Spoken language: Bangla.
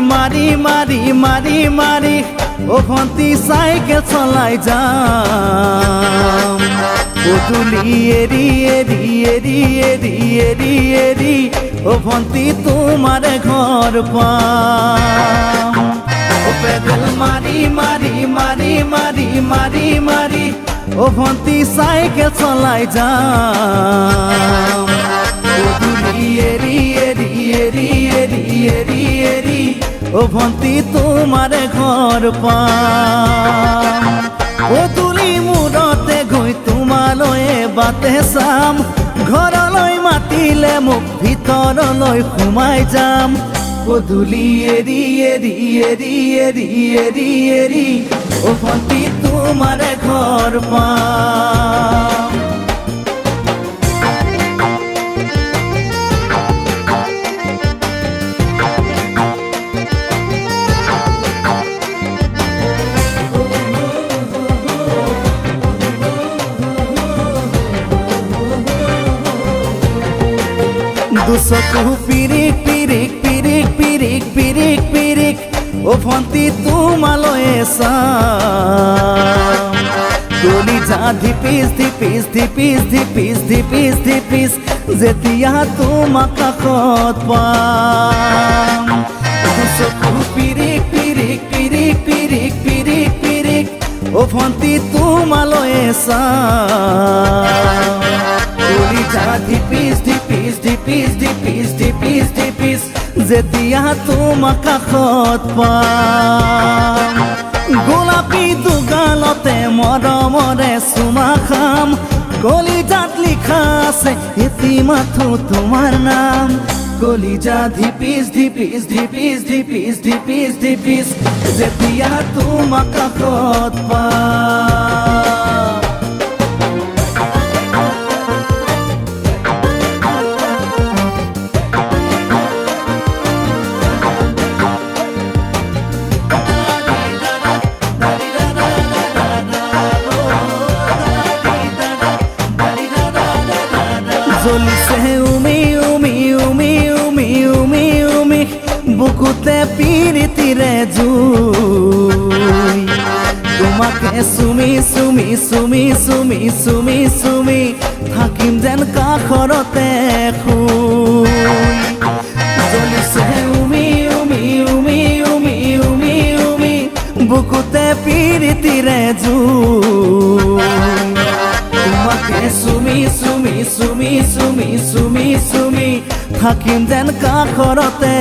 মারি মারি মারি মারি ও ভন্তি সাইকেল চলাই যাম পদূলি এরি এরি এরি এরি এরি এরি ও ভন্তি তোমার ঘর পাম ও পেদল মারি মারি মারি মারি মারি মারি ও ভন্তি সাইকেল চলাই যাম পদূলি এরি এরি এরি এরি এরি এরি ও ভন্তি তোমার ঘর পাম পদূলি মূৰতে গৈ তোমালৈয়ে বাটে চাম ঘৰলৈ মাতিলে মোক ভিতৰলৈ সোমাই যাম পদূলি এৰি এৰি এৰি এৰি এৰি এৰি ও ভন্তি তোমাৰ ঘৰ পাম দুচকু পিৰিক পিৰিক পিৰিক পিৰিক পিৰিক পিৰিক ও ভন্তি তোমালৈয়ে চাম কলিজা ধিপিচ ধিপিচ ধিপিচ ধিপিচ ধিপিচ ধিপিচ যেতিয়া তোমাক কাষত পাম দুচকু পিৰিক পিৰিক পিৰিক পিৰিক পিৰিক পিৰিক ও ভন্তি তোমালৈয়ে চাম কলিজা ধিপিচ ধিপিচ ধিপিচ ধিপিচ ধিপিচ ধিপিচ যেতিয়া তোমাক কাষত পাম গোলাপী দুগালতে মৰমৰে চুমা খাম কলিজাত লিখা আছে এটি মাথো তোমাৰ নাম কলিজা ধিপিচ ধিপিচ ধিপিচ ধিপিচ ধিপিচ ধিপিচ যেতিয়া তোমাক কাষত পাম জ্বলিছে উমি উমি উমি উমি উমি উমি বুকুতে পিৰিতিৰে জুই তোমাকে চুমি চুমি চুমি চুমি চুমি চুমি থাকিম যেন কাষৰতে শুই জ্বলিছে উমি উমি উমি উমি উমি উমি বুকুতে পিৰিতিৰে জুই তোমাকে চুমি চুমি চুমি চুমি চুমি চুমি থাকিম যেন কাষৰতে